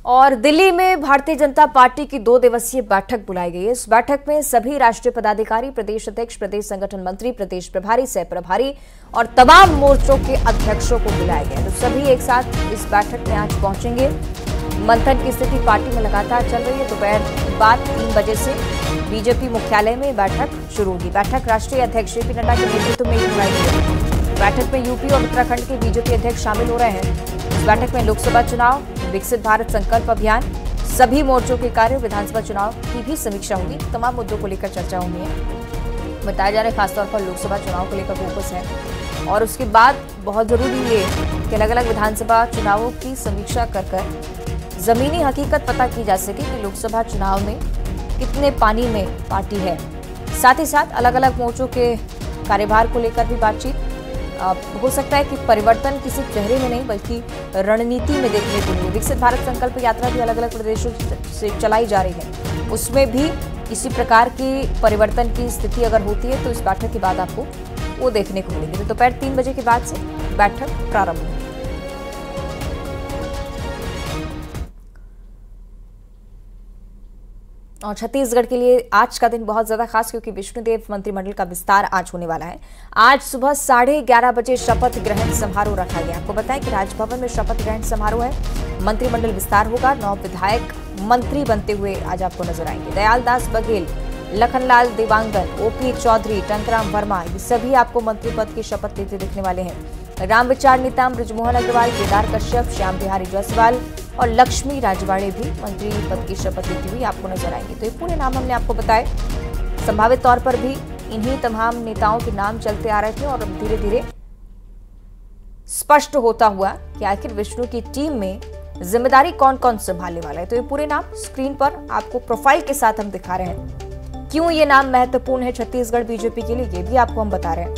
और दिल्ली में भारतीय जनता पार्टी की 2 दिवसीय बैठक बुलाई गई है। इस बैठक में सभी राष्ट्रीय पदाधिकारी, प्रदेश अध्यक्ष, प्रदेश संगठन मंत्री, प्रदेश प्रभारी, सह प्रभारी और तमाम मोर्चों के अध्यक्षों को बुलाया गया। तो सभी एक साथ इस बैठक में आज पहुंचेंगे। मंथन की स्थिति पार्टी में लगातार चल रही है। दोपहर बाद 3 बजे से बीजेपी मुख्यालय में बैठक शुरू होगी। बैठक राष्ट्रीय अध्यक्ष जेपी नड्डा के नेतृत्व में बुलाई गई है। बैठक में यूपी और उत्तराखंड के बीजेपी अध्यक्ष शामिल हो रहे हैं। इस बैठक में लोकसभा चुनाव, विकसित भारत संकल्प अभियान, सभी मोर्चों के कार्य, विधानसभा चुनाव की भी समीक्षा होगी। तमाम मुद्दों को लेकर चर्चा होनी है। बताया जा रहा है खासतौर पर लोकसभा चुनाव को लेकर फोकस है और उसके बाद बहुत जरूरी ये कि अलग अलग विधानसभा चुनावों की समीक्षा कर जमीनी हकीकत पता की जा सके कि लोकसभा चुनाव में कितने पानी में पार्टी है। साथ ही साथ अलग अलग मोर्चों के कार्यभार को लेकर भी बातचीत हो सकता है कि परिवर्तन किसी चेहरे में नहीं बल्कि रणनीति में देखने को मिले। विकसित भारत संकल्प यात्रा भी अलग अलग प्रदेशों से चलाई जा रही है, उसमें भी इसी प्रकार की परिवर्तन की स्थिति अगर होती है तो इस बैठक के बाद आपको वो देखने को मिलेगी। तो दोपहर 3 बजे के बाद से बैठक प्रारंभ होगी। और छत्तीसगढ़ के लिए आज का दिन बहुत ज्यादा खास क्योंकि विष्णुदेव मंत्रिमंडल का विस्तार आज होने वाला है। आज सुबह 11:30 बजे शपथ ग्रहण समारोह रखा गया। आपको बताएं कि राजभवन में शपथ ग्रहण समारोह है। मंत्रिमंडल विस्तार होगा। 9 विधायक मंत्री बनते हुए आज आपको नजर आएंगे। दयालदास बघेल, लखनलाल देवांगन, ओपी चौधरी, टंकराम वर्मा, ये सभी आपको मंत्री पद की शपथ लेते दिखने वाले हैं। रामविचार नेताम, बृजमोहन अग्रवाल, केदार कश्यप, श्याम बिहारी जायसवाल और लक्ष्मी राजवाड़े भी मंत्री पद की शपथ लेती हुई आपको नजर आएंगे। तो ये पूरे नाम हमने आपको बताए। संभावित तौर पर भी इन्हीं तमाम नेताओं के नाम चलते आ रहे थे और अब धीरे धीरे स्पष्ट होता हुआ कि आखिर विष्णु की टीम में जिम्मेदारी कौन कौन संभालने वाला है। तो ये पूरे नाम स्क्रीन पर आपको प्रोफाइल के साथ हम दिखा रहे हैं। क्यों ये नाम महत्वपूर्ण है छत्तीसगढ़ बीजेपी के लिए, ये भी आपको हम बता रहे हैं।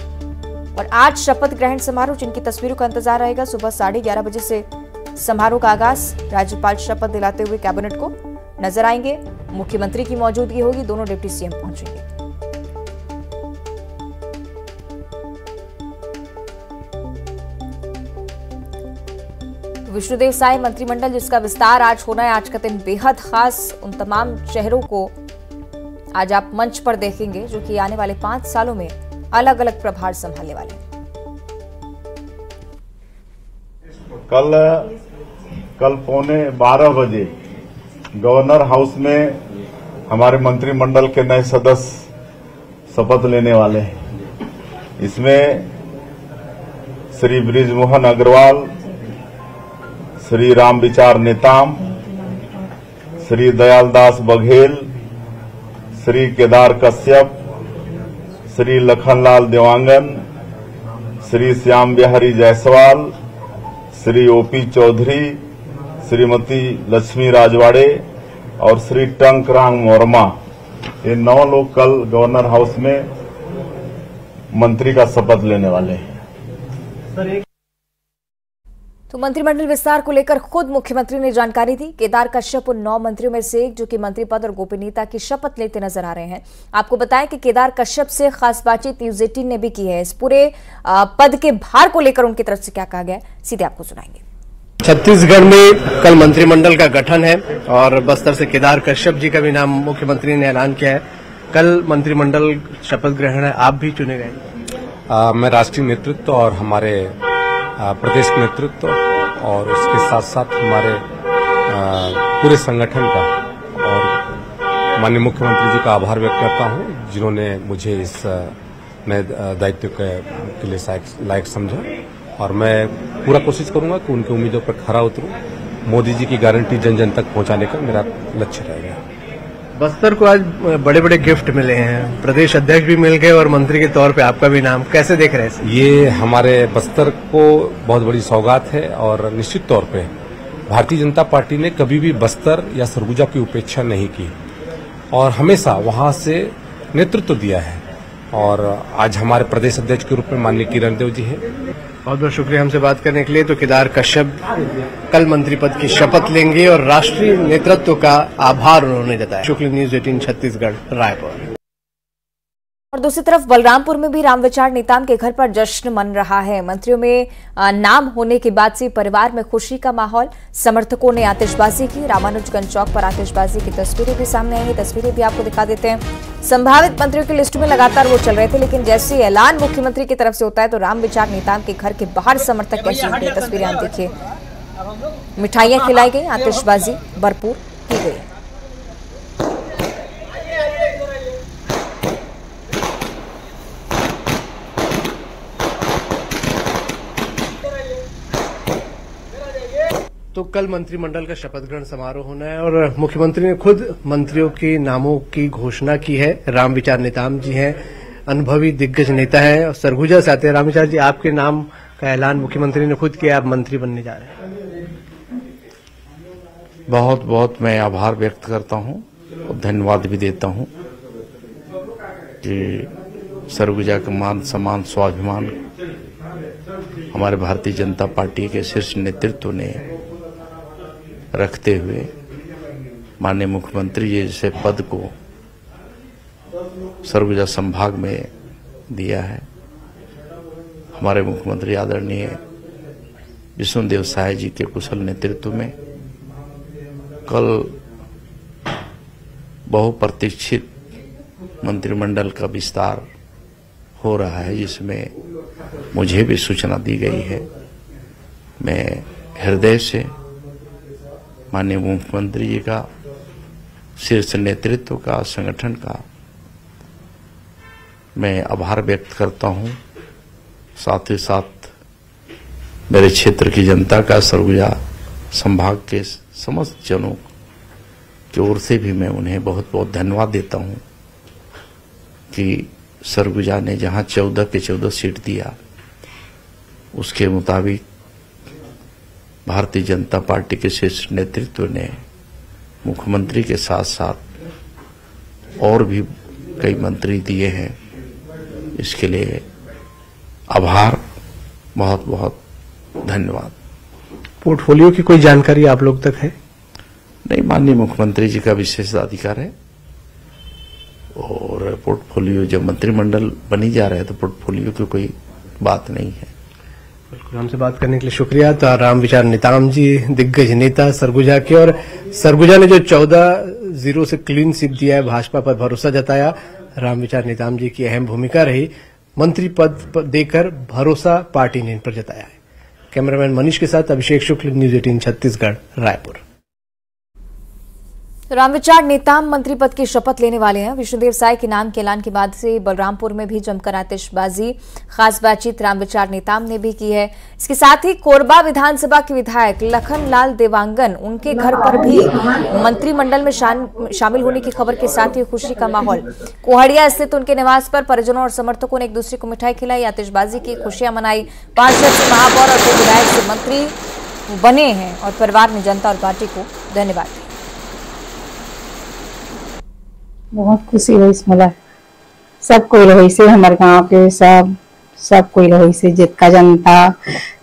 और आज शपथ ग्रहण समारोह जिनकी तस्वीरों का इंतजार रहेगा। सुबह 11:30 बजे से समारोह का आगाज। राज्यपाल शपथ दिलाते हुए कैबिनेट को नजर आएंगे। मुख्यमंत्री की मौजूदगी होगी। दोनों डिप्टी सीएम पहुंचेंगे। विष्णुदेव साय मंत्रिमंडल जिसका विस्तार आज होना है। आज का दिन बेहद खास। उन तमाम चेहरों को आज आप मंच पर देखेंगे जो कि आने वाले 5 सालों में अलग अलग प्रभार संभालने वाले हैं। कल 11:15 बजे गवर्नर हाउस में हमारे मंत्रिमंडल के नए सदस्य शपथ लेने वाले हैं। इसमें श्री बृजमोहन अग्रवाल, श्री रामविचार नेताम, श्री दयालदास बघेल, श्री केदार कश्यप, श्री लखनलाल देवांगन, श्री श्याम बिहारी जायसवाल, श्री ओपी चौधरी, श्रीमती लक्ष्मी राजवाड़े और श्री टंकराम वर्मा, ये 9 लोग कल गवर्नर हाउस में मंत्री का शपथ लेने वाले हैं। तो मंत्रिमंडल विस्तार को लेकर खुद मुख्यमंत्री ने जानकारी दी। केदार कश्यप उन 9 मंत्रियों में से एक जो कि मंत्री पद और गोपनीयता की शपथ लेते नजर आ रहे हैं। आपको बताएं कि केदार कश्यप से खास बातचीत न्यूज 18 ने भी की है। इस पूरे पद के भार को लेकर उनकी तरफ से क्या कहा गया, सीधे आपको सुनाएंगे। छत्तीसगढ़ में कल मंत्रिमंडल का गठन है और बस्तर से केदार कश्यप जी का भी नाम मुख्यमंत्री ने ऐलान किया है। कल मंत्रिमंडल शपथ ग्रहण है, आप भी चुने गए। मैं राष्ट्रीय नेतृत्व और हमारे प्रदेश नेतृत्व और उसके साथ साथ हमारे पूरे संगठन का और माननीय मुख्यमंत्री जी का आभार व्यक्त करता हूं जिन्होंने मुझे इस नए दायित्व के लिए लायक समझा और मैं पूरा कोशिश करूंगा कि उनकी उम्मीदों पर खरा उतरूं। मोदी जी की गारंटी जन जन तक पहुंचाने का मेरा लक्ष्य रहेगा। बस्तर को आज बड़े बड़े गिफ्ट मिले हैं, प्रदेश अध्यक्ष भी मिल गए और मंत्री के तौर पे आपका भी नाम, कैसे देख रहे हैं? ये हमारे बस्तर को बहुत बड़ी सौगात है और निश्चित तौर पे भारतीय जनता पार्टी ने कभी भी बस्तर या सरगुजा की उपेक्षा नहीं की और हमेशा वहां से नेतृत्व दिया है और आज हमारे प्रदेश अध्यक्ष के रूप में माननीय किरण देव जी हैं। बहुत बहुत शुक्रिया हमसे बात करने के लिए। तो केदार कश्यप कल मंत्री पद की शपथ लेंगे और राष्ट्रीय नेतृत्व का आभार उन्होंने जताया। शुक्ल न्यूज 18 छत्तीसगढ़, रायपुर। और दूसरी तरफ बलरामपुर में भी रामविचार नेताम के घर पर जश्न मन रहा है। मंत्रियों में नाम होने के बाद से परिवार में खुशी का माहौल। समर्थकों ने आतिशबाजी की। रामानुजगंज चौक पर आतिशबाजी की तस्वीरें भी सामने आई। तस्वीरें भी आपको दिखा देते हैं। संभावित मंत्रियों की लिस्ट में लगातार वो चल रहे थे, लेकिन जैसे ऐलान मुख्यमंत्री की तरफ से होता है तो रामविचार नेताम के घर के बाहर समर्थक कैसे होते हैं, तस्वीरें आप देखिए। मिठाइयां खिलाई गई, आतिशबाजी भरपूर की गई। तो कल मंत्रिमंडल का शपथ ग्रहण समारोह होना है और मुख्यमंत्री ने खुद मंत्रियों के नामों की घोषणा की है। रामविचार नेताम जी हैं, अनुभवी दिग्गज नेता है और सरगुजा से आते हैं। रामविचार जी, आपके नाम का ऐलान मुख्यमंत्री ने खुद किया, आप मंत्री बनने जा रहे हैं। बहुत बहुत मैं आभार व्यक्त करता हूं और धन्यवाद भी देता हूं कि सरगुजा का मान सम्मान स्वाभिमान हमारे भारतीय जनता पार्टी के शीर्ष नेतृत्व ने रखते हुए माननीय मुख्यमंत्री जी जैसे पद को सरगुजा संभाग में दिया है। हमारे मुख्यमंत्री आदरणीय विष्णुदेव साय जी के कुशल नेतृत्व में कल बहुप्रतीक्षित मंत्रिमंडल का विस्तार हो रहा है, जिसमें मुझे भी सूचना दी गई है। मैं हृदय से माननीय मुख्यमंत्री जी का, शीर्ष नेतृत्व का, संगठन का मैं आभार व्यक्त करता हूं। साथ ही साथ मेरे क्षेत्र की जनता का, सरगुजा संभाग के समस्त जनों की ओर से भी मैं उन्हें बहुत बहुत धन्यवाद देता हूं कि सरगुजा ने जहां 14 के 14 सीट दिया, उसके मुताबिक भारतीय जनता पार्टी के शीर्ष नेतृत्व ने मुख्यमंत्री के साथ साथ और भी कई मंत्री दिए हैं। इसके लिए आभार, बहुत बहुत धन्यवाद। पोर्टफोलियो की कोई जानकारी आप लोग तक है? नहीं, माननीय मुख्यमंत्री जी का विशेषाधिकार है और पोर्टफोलियो जब मंत्रिमंडल बनी जा रहा है तो पोर्टफोलियो की कोई बात नहीं है। बिल्कुल, हमसे बात करने के लिए शुक्रिया। तो रामविचार नेताम जी, दिग्गज नेता सरगुजा के, और सरगुजा ने जो 14-0 से क्लीन स्वीप दिया है, भाजपा पर भरोसा जताया। रामविचार नेताम जी की अहम भूमिका रही, मंत्री पद देकर भरोसा पार्टी ने इन पर जताया है। कैमरामैन मनीष के साथ अभिषेक शुक्ल, न्यूज 18 छत्तीसगढ़, रायपुर। रामविचार नेताम मंत्री पद की शपथ लेने वाले हैं। विष्णुदेव साय के नाम के ऐलान के बाद से बलरामपुर में भी जमकर आतिशबाजी, खास बातचीत रामविचार नेताम ने भी की है। इसके साथ ही कोरबा विधानसभा के विधायक लखनलाल देवांगन, उनके घर पर भी मंत्रिमंडल में शामिल होने की खबर के साथ ही खुशी का माहौल। कोहड़िया स्थित उनके निवास पर परिजनों और समर्थकों ने एक दूसरे को मिठाई खिलाई, आतिशबाजी की, खुशियां मनाई। 5 से महापौर और 2 विधायक से मंत्री बने हैं और परिवार ने जनता और पार्टी को धन्यवाद दिया। बहुत खुशी हुई मला, सब कोई रही से, हमारे गांव के सब कोई रही से, जितना जनता,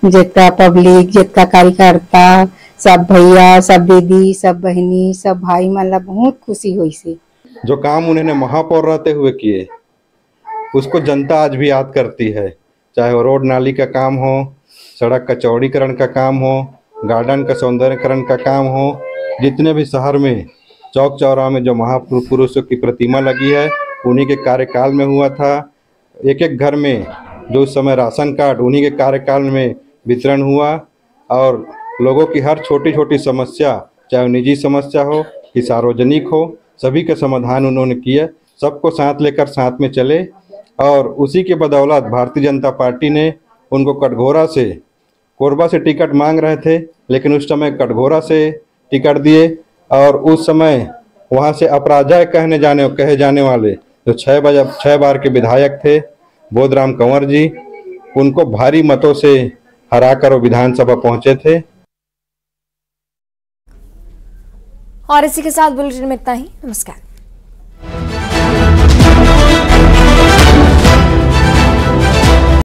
जितना पब्लिक, जितना कार्यकर्ता, सब भैया, सब दीदी, सब बहनी, सब भाई, मतलब बहुत खुशी हुई से। जो काम उन्होंने महापौर रहते हुए किए, उसको जनता आज भी याद करती है। चाहे वो रोड नाली का काम हो, सड़क का चौड़ीकरण का काम हो, गार्डन का सौंदर्यकरण का काम हो, जितने भी शहर में चौक चौराहे में जो महापुरुषों की प्रतिमा लगी है, उन्हीं के कार्यकाल में हुआ था। एक एक घर में जो उस समय राशन कार्ड, उन्हीं के कार्यकाल में वितरण हुआ और लोगों की हर छोटी छोटी समस्या, चाहे निजी समस्या हो कि सार्वजनिक हो, सभी का समाधान उन्होंने किया। सबको साथ लेकर साथ में चले और उसी के बदौलत भारतीय जनता पार्टी ने उनको कटघोरा से, कोरबा से टिकट मांग रहे थे, लेकिन उस समय कटघोरा से टिकट दिए और उस समय वहां से अपराजय कहे जाने वाले जो 6 बार के विधायक थे बोधराम कंवर जी, उनको भारी मतों से हराकर वो विधानसभा पहुंचे थे। और इसी के साथ बुलेटिन में इतना ही। नमस्कार।